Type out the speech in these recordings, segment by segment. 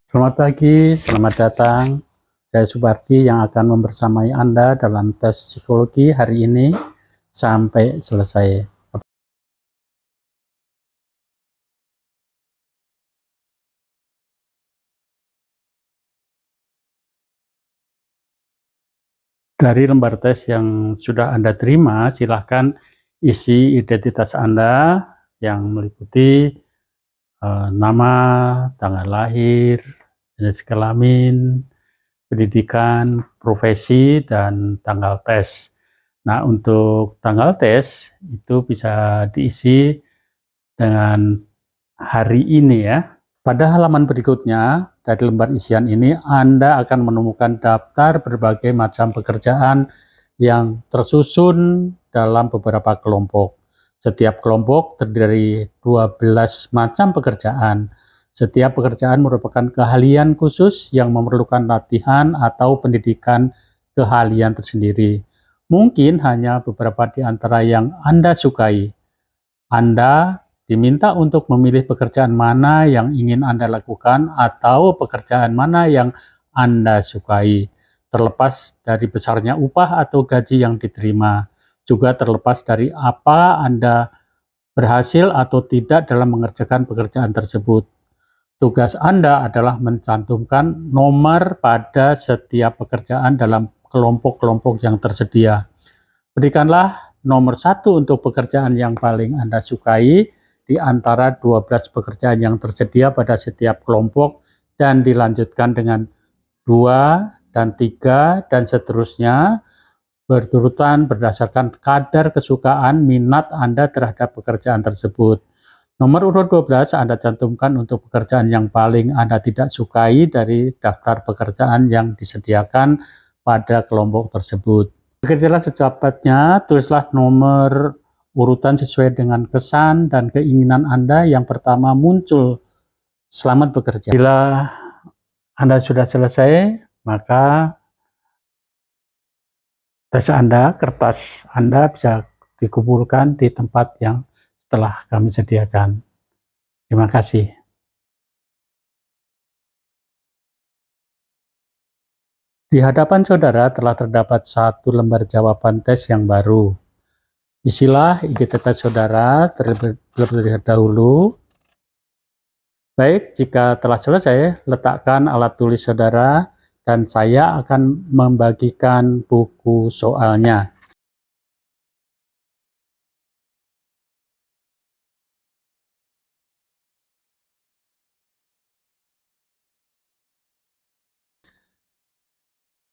Selamat pagi, selamat datang. Saya Supardi yang akan membersamai Anda dalam tes psikologi hari ini sampai selesai. Dari lembar tes yang sudah Anda terima, silahkan isi identitas Anda yang meliputi nama, tanggal lahir, jenis kelamin, pendidikan, profesi, dan tanggal tes. Nah, untuk tanggal tes itu bisa diisi dengan hari ini ya. Pada halaman berikutnya, dari lembar isian ini, Anda akan menemukan daftar berbagai macam pekerjaan yang tersusun dalam beberapa kelompok. Setiap kelompok terdiri dari 12 macam pekerjaan. Setiap pekerjaan merupakan keahlian khusus yang memerlukan latihan atau pendidikan keahlian tersendiri. Mungkin hanya beberapa di antara yang Anda sukai. Anda diminta untuk memilih pekerjaan mana yang ingin Anda lakukan atau pekerjaan mana yang Anda sukai, terlepas dari besarnya upah atau gaji yang diterima, juga terlepas dari apa Anda berhasil atau tidak dalam mengerjakan pekerjaan tersebut. Tugas Anda adalah mencantumkan nomor pada setiap pekerjaan dalam kelompok-kelompok yang tersedia. Berikanlah nomor 1 untuk pekerjaan yang paling Anda sukai di antara 12 pekerjaan yang tersedia pada setiap kelompok dan dilanjutkan dengan 2 dan 3 dan seterusnya berurutan berdasarkan kadar kesukaan minat Anda terhadap pekerjaan tersebut. Nomor urut 12 Anda cantumkan untuk pekerjaan yang paling Anda tidak sukai dari daftar pekerjaan yang disediakan pada kelompok tersebut. Bekerjalah secepatnya, tulislah nomor urutan sesuai dengan kesan dan keinginan Anda yang pertama muncul. Selamat bekerja. Bila Anda sudah selesai, maka tes Anda, kertas Anda bisa dikumpulkan di tempat yang telah kami sediakan. Terima kasih. Di hadapan saudara telah terdapat satu lembar jawaban tes yang baru. Isilah identitas saudara terlebih dahulu. Baik, jika telah selesai, letakkan alat tulis saudara dan saya akan membagikan buku soalnya.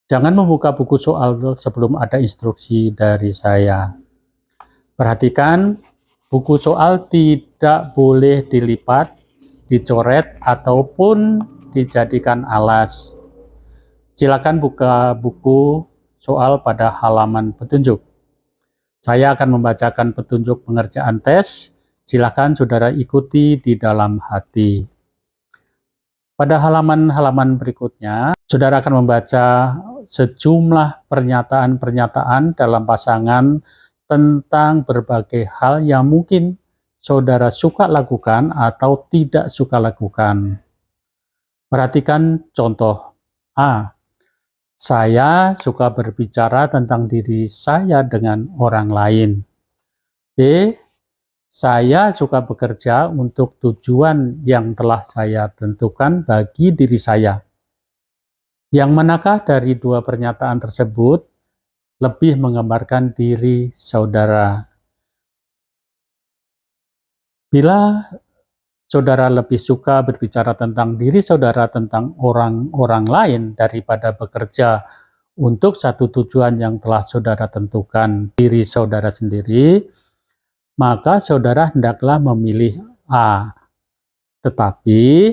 Jangan membuka buku soal sebelum ada instruksi dari saya. Perhatikan, buku soal tidak boleh dilipat, dicoret, ataupun dijadikan alas. Silakan buka buku soal pada halaman petunjuk. Saya akan membacakan petunjuk pengerjaan tes. Silakan saudara ikuti di dalam hati. Pada halaman-halaman berikutnya, saudara akan membaca sejumlah pernyataan-pernyataan dalam pasangan tentang berbagai hal yang mungkin saudara suka lakukan atau tidak suka lakukan. Perhatikan contoh A. Saya suka berbicara tentang diri saya dengan orang lain. B. Saya suka bekerja untuk tujuan yang telah saya tentukan bagi diri saya. Yang manakah dari dua pernyataan tersebut lebih menggambarkan diri saudara? Bila saudara lebih suka berbicara tentang diri saudara tentang orang-orang lain daripada bekerja untuk satu tujuan yang telah saudara tentukan diri saudara sendiri, maka saudara hendaklah memilih A. Tetapi,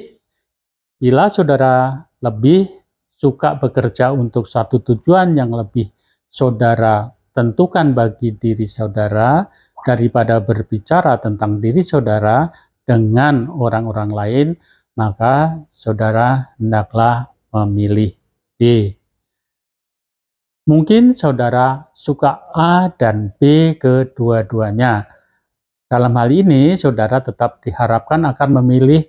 bila saudara lebih suka bekerja untuk satu tujuan yang lebih saudara tentukan bagi diri saudara daripada berbicara tentang diri saudara dengan orang-orang lain, maka saudara hendaklah memilih B. Mungkin saudara suka A dan B kedua-duanya. Dalam hal ini, saudara tetap diharapkan akan memilih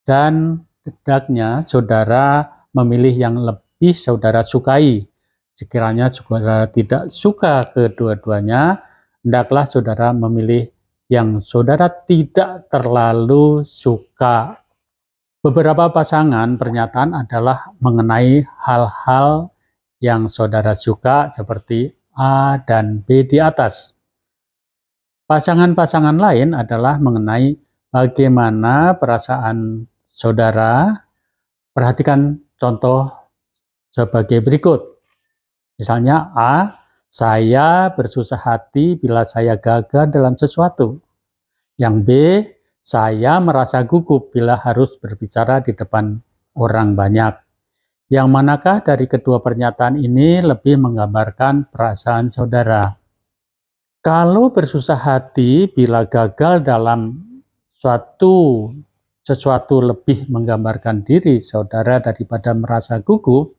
dan hendaknya saudara memilih yang lebih saudara sukai. Sekiranya saudara tidak suka kedua-duanya, hendaklah saudara memilih yang saudara tidak terlalu suka. Beberapa pasangan pernyataan adalah mengenai hal-hal yang saudara suka seperti A dan B di atas. Pasangan-pasangan lain adalah mengenai bagaimana perasaan saudara. Perhatikan contoh sebagai berikut. Misalnya A, saya bersusah hati bila saya gagal dalam sesuatu. Yang B, saya merasa gugup bila harus berbicara di depan orang banyak. Yang manakah dari kedua pernyataan ini lebih menggambarkan perasaan saudara? Kalau bersusah hati bila gagal dalam sesuatu lebih menggambarkan diri saudara daripada merasa gugup,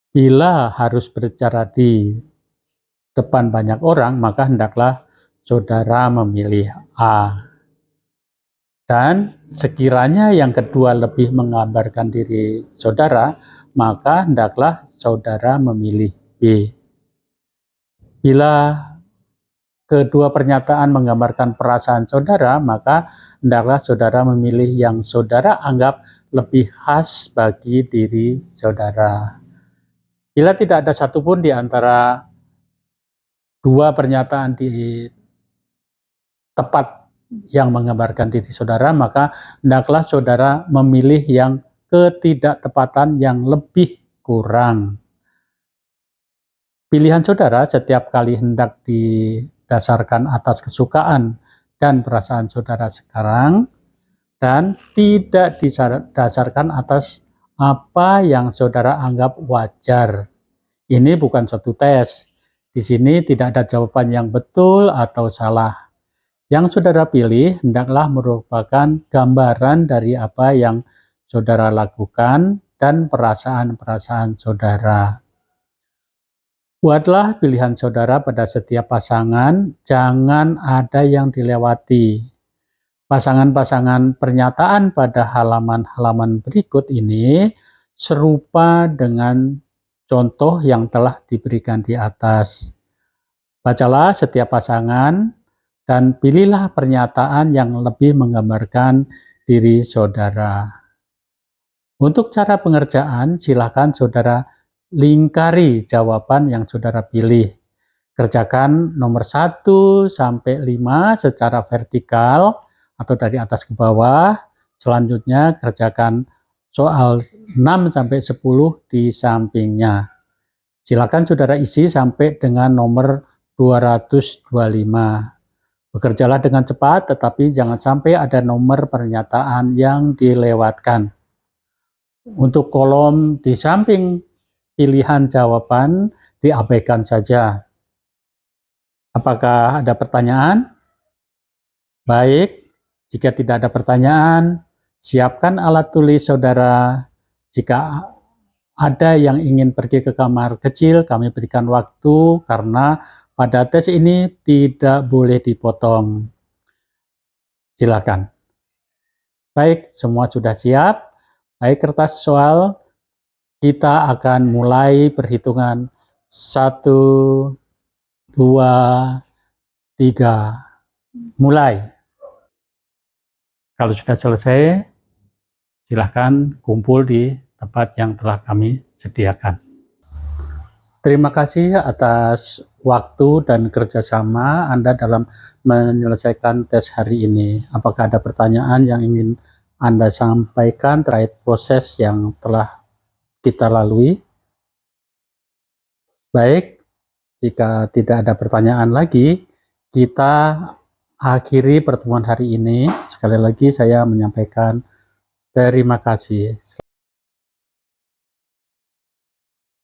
bila harus berbicara di depan banyak orang, maka hendaklah saudara memilih A. Dan sekiranya yang kedua lebih menggambarkan diri saudara, maka hendaklah saudara memilih B. Bila kedua pernyataan menggambarkan perasaan saudara, maka hendaklah saudara memilih yang saudara anggap lebih khas bagi diri saudara. Bila tidak ada satupun di antara dua pernyataan di tepat yang menggambarkan diri saudara, maka hendaklah saudara memilih yang ketidaktepatan yang lebih kurang. Pilihan saudara setiap kali hendak didasarkan atas kesukaan dan perasaan saudara sekarang, dan tidak didasarkan atas apa yang saudara anggap wajar. Ini bukan suatu tes. Di sini tidak ada jawaban yang betul atau salah. Yang saudara pilih hendaklah merupakan gambaran dari apa yang saudara lakukan dan perasaan-perasaan saudara. Buatlah pilihan saudara pada setiap pasangan, jangan ada yang dilewati. Pasangan-pasangan pernyataan pada halaman-halaman berikut ini serupa dengan contoh yang telah diberikan di atas. Bacalah setiap pasangan dan pilihlah pernyataan yang lebih menggambarkan diri saudara. Untuk cara pengerjaan, silakan saudara lingkari jawaban yang saudara pilih. Kerjakan nomor 1 sampai 5 secara vertikal atau dari atas ke bawah. Selanjutnya kerjakan soal 6 sampai 10 di sampingnya. Silakan saudara isi sampai dengan nomor 225. Bekerjalah dengan cepat, tetapi jangan sampai ada nomor pernyataan yang dilewatkan. Untuk kolom di samping pilihan jawaban diabaikan saja. Apakah ada pertanyaan? Baik, jika tidak ada pertanyaan, siapkan alat tulis saudara. Jika ada yang ingin pergi ke kamar kecil, kami berikan waktu karena pada tes ini tidak boleh dipotong. Silakan. Baik, semua sudah siap. Baik, kertas soal. Kita akan mulai perhitungan 1, 2, 3. Mulai. Kalau sudah selesai, silahkan kumpul di tempat yang telah kami sediakan. Terima kasih atas waktu dan kerjasama Anda dalam menyelesaikan tes hari ini. Apakah ada pertanyaan yang ingin Anda sampaikan terkait proses yang telah kita lalui? Baik, jika tidak ada pertanyaan lagi, kita akhiri pertemuan hari ini. Sekali lagi saya menyampaikan terima kasih.